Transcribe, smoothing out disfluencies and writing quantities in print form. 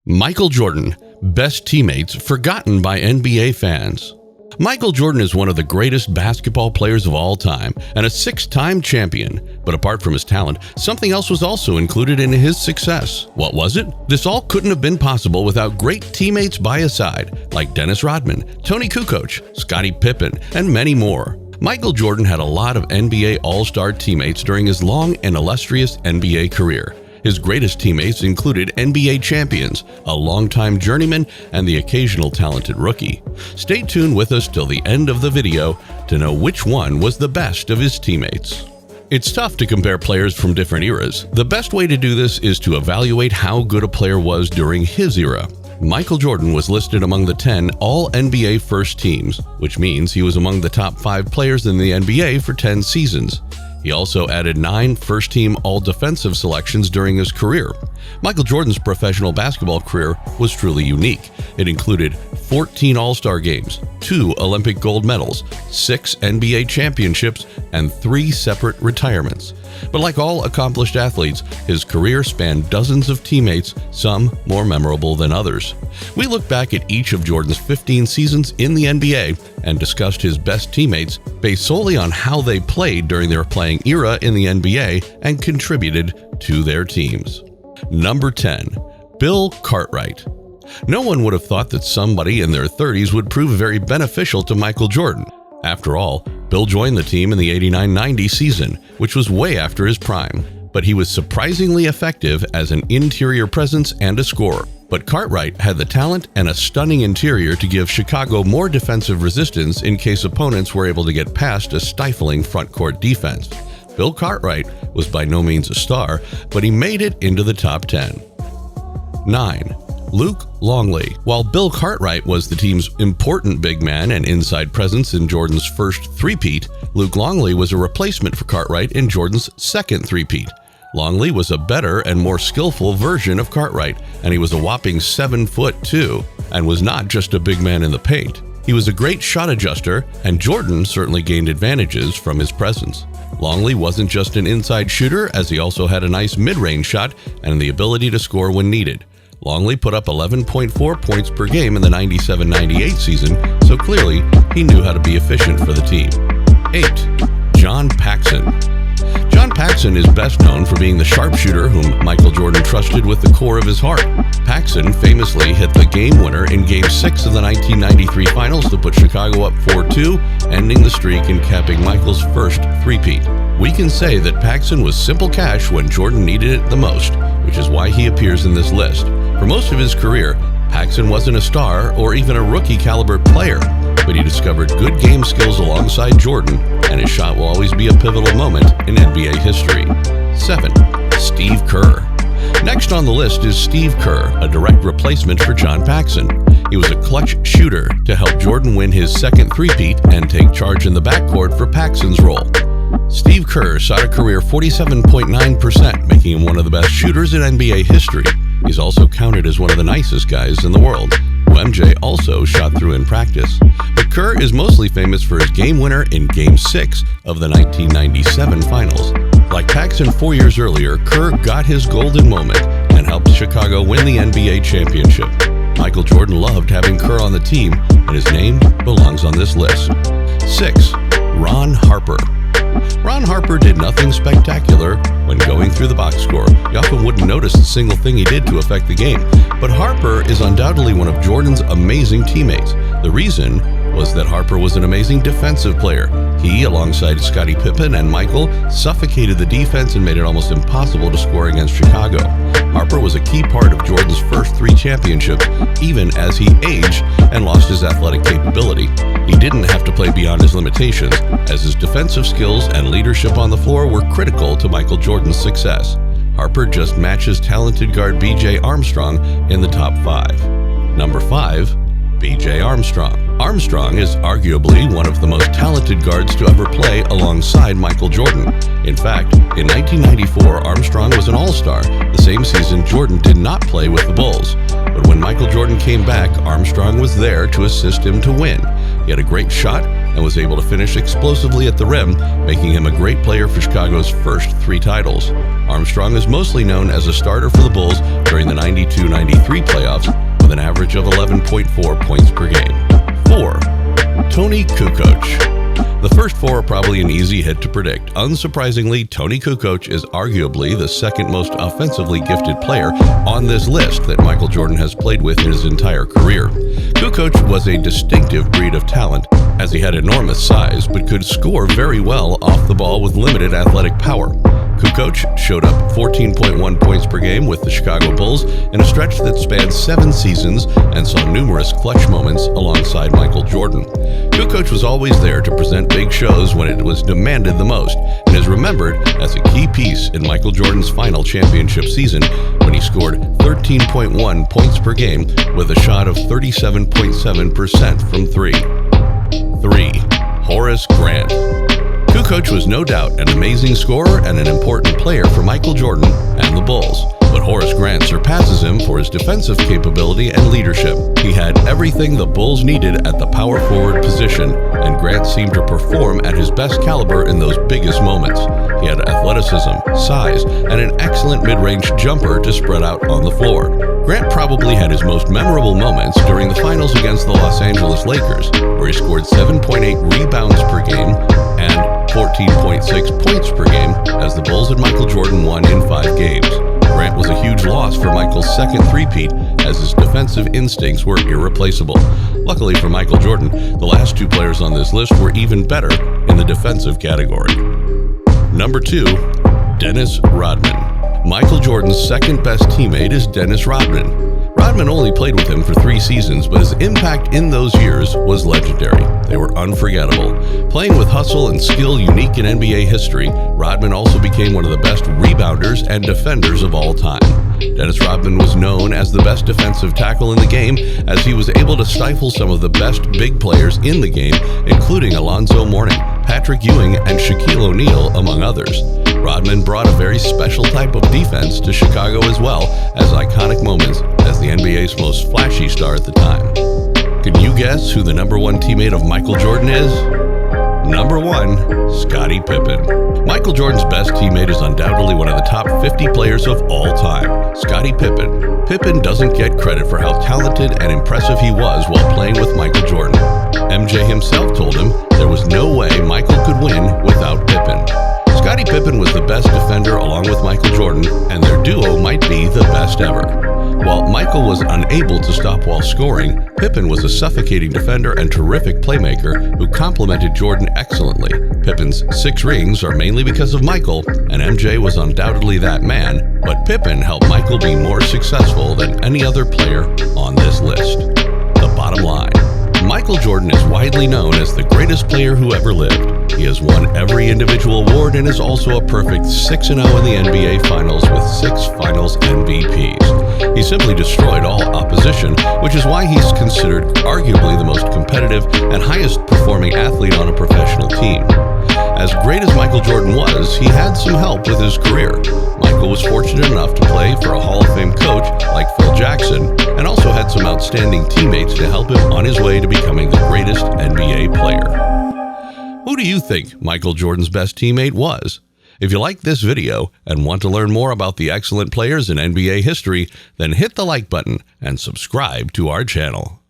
Michael Jordan, best teammates forgotten by NBA fans. Michael Jordan is one of the greatest basketball players of all time and a six-time champion. But apart from his talent, something else was also included in his success. What was it? This all couldn't have been possible without great teammates by his side, like Dennis Rodman, Toni Kukoc, Scottie Pippen, and many more. Michael Jordan had a lot of NBA All-Star teammates during his long and illustrious NBA career. His greatest teammates included NBA champions, a longtime journeyman, and the occasional talented rookie. Stay tuned with us till the end of the video to know which one was the best of his teammates. It's tough to compare players from different eras. The best way to do this is to evaluate how good a player was during his era. Michael Jordan was listed among the 10 All-NBA first teams, which means he was among the top 5 players in the NBA for 10 seasons. He also added 9 first-team All-Defensive selections during his career. Michael Jordan's professional basketball career was truly unique. It included 14 All-Star games, 2 Olympic gold medals, 6 NBA championships, and 3 separate retirements. But like all accomplished athletes, his career spanned dozens of teammates, some more memorable than others. We look back at each of Jordan's 15 seasons in the NBA and discussed his best teammates based solely on how they played during their playing era in the NBA and contributed to their teams. Number 10. Bill Cartwright. No one would have thought that somebody in their 30s would prove very beneficial to Michael Jordan. After all, Bill joined the team in the 89-90 season, which was way after his prime, but he was surprisingly effective as an interior presence and a scorer. But Cartwright had the talent and a stunning interior to give Chicago more defensive resistance in case opponents were able to get past a stifling front court defense. Bill Cartwright was by no means a star, but he made it into the top 10. 9. Luke Longley. While Bill Cartwright was the team's important big man and inside presence in Jordan's first three-peat, Luke Longley was a replacement for Cartwright in Jordan's second three-peat. Longley was a better and more skillful version of Cartwright, and he was a whopping 7'2", and was not just a big man in the paint. He was a great shot adjuster, and Jordan certainly gained advantages from his presence. Longley wasn't just an inside shooter, as he also had a nice mid-range shot and the ability to score when needed. Longley put up 11.4 points per game in the 97-98 season, so clearly he knew how to be efficient for the team. 8. John Paxson. John Paxson is best known for being the sharpshooter whom Michael Jordan trusted with the core of his heart. Paxson famously hit the game winner in Game 6 of the 1993 Finals to put Chicago up 4-2, ending the streak and capping Michael's first three-peat. We can say that Paxson was simple cash when Jordan needed it the most, which is why he appears in this list. For most of his career, Paxson wasn't a star or even a rookie-caliber player, but he discovered good game skills alongside Jordan, and his shot will always be a pivotal moment in NBA history. 7. Steve Kerr. Next on the list is Steve Kerr, a direct replacement for John Paxson. He was a clutch shooter to help Jordan win his second three-peat and take charge in the backcourt for Paxson's role. Steve Kerr shot a career 47.9%, making him one of the best shooters in NBA history. He's also counted as one of the nicest guys in the world, who MJ also shot through in practice. But Kerr is mostly famous for his game winner in Game 6 of the 1997 Finals. Like Paxson 4 years earlier, Kerr got his golden moment and helped Chicago win the NBA championship. Michael Jordan loved having Kerr on the team, and his name belongs on this list. 6. Ron Harper. Ron Harper did nothing spectacular when going through the box score. You often wouldn't notice a single thing he did to affect the game. But Harper is undoubtedly one of Jordan's amazing teammates. The reason was that Harper was an amazing defensive player. He, alongside Scottie Pippen and Michael, suffocated the defense and made it almost impossible to score against Chicago. Harper was a key part of Jordan's first 3 championships, even as he aged and lost his athletic capability. He didn't have to play beyond his limitations, as his defensive skills and leadership on the floor were critical to Michael Jordan's success. Harper just matches talented guard B.J. Armstrong in the top 5. Number 5. B.J. Armstrong. Armstrong is arguably one of the most talented guards to ever play alongside Michael Jordan. In fact, in 1994, Armstrong was an all-star, the same season Jordan did not play with the Bulls. But when Michael Jordan came back, Armstrong was there to assist him to win. He had a great shot, and was able to finish explosively at the rim, making him a great player for Chicago's first 3 titles. Armstrong is mostly known as a starter for the Bulls during the 92-93 playoffs with an average of 11.4 points per game. 4. Toni Kukoc. The first 4 are probably an easy hit to predict. Unsurprisingly, Toni Kukoc is arguably the second most offensively gifted player on this list that Michael Jordan has played with in his entire career. Kukoc was a distinctive breed of talent, as he had enormous size but could score very well off the ball with limited athletic power. Kukoc showed up 14.1 points per game with the Chicago Bulls in a stretch that spanned 7 seasons and saw numerous clutch moments alongside Michael Jordan. Kukoc was always there to present big shows when it was demanded the most, and is remembered as a key piece in Michael Jordan's final championship season when he scored 13.1 points per game with a shot of 37.7% from 3. 3. Horace Grant. Kukoc was no doubt an amazing scorer and an important player for Michael Jordan and the Bulls, but Horace Grant surpasses him for his defensive capability and leadership. He had everything the Bulls needed at the power forward position, and Grant seemed to perform at his best caliber in those biggest moments. He had athleticism, size, and an excellent mid-range jumper to spread out on the floor. Grant probably had his most memorable moments during the finals against the Los Angeles Lakers, where he scored 7.8 rebounds per game and 14.6 points per game as the Bulls and Michael Jordan won in 5 games. Grant was a huge loss for Michael's second three-peat, as his defensive instincts were irreplaceable. Luckily for Michael Jordan, the last 2 players on this list were even better in the defensive category. Number 2, Dennis Rodman. Michael Jordan's second best teammate is Dennis Rodman. Rodman only played with him for 3 seasons, but his impact in those years was legendary. They were unforgettable. Playing with hustle and skill unique in NBA history, Rodman also became one of the best rebounders and defenders of all time. Dennis Rodman was known as the best defensive tackle in the game, as he was able to stifle some of the best big players in the game, including Alonzo Mourning, Patrick Ewing, and Shaquille O'Neal, among others. Rodman brought a very special type of defense to Chicago, as well as iconic moments as the NBA's most flashy star at the time. Can you guess who the number 1 teammate of Michael Jordan is? Number 1, Scottie Pippen. Michael Jordan's best teammate is undoubtedly one of the top 50 players of all time, Scottie Pippen. Pippen doesn't get credit for how talented and impressive he was while playing with Michael Jordan. MJ himself told him there was no way Michael could win without Pippen. Scottie Pippen was the best defender along with Michael Jordan, and their duo might be the best ever. While Michael was unable to stop while scoring, Pippen was a suffocating defender and terrific playmaker who complemented Jordan excellently. Pippen's 6 rings are mainly because of Michael, and MJ was undoubtedly that man, but Pippen helped Michael be more successful than any other player on this list. The bottom line: Michael Jordan is widely known as the greatest player who ever lived. He has won every individual award and is also a perfect 6-0 in the NBA Finals with 6 Finals MVPs. He simply destroyed all opposition, which is why he's considered arguably the most competitive and highest performing athlete on a professional team. As great as Michael Jordan was, he had some help with his career. Michael was fortunate enough to play for a Hall of Fame coach like Phil Jackson, and also had some outstanding teammates to help him on his way to becoming the greatest NBA player. Who do you think Michael Jordan's best teammate was? If you like this video and want to learn more about the excellent players in NBA history, then hit the like button and subscribe to our channel.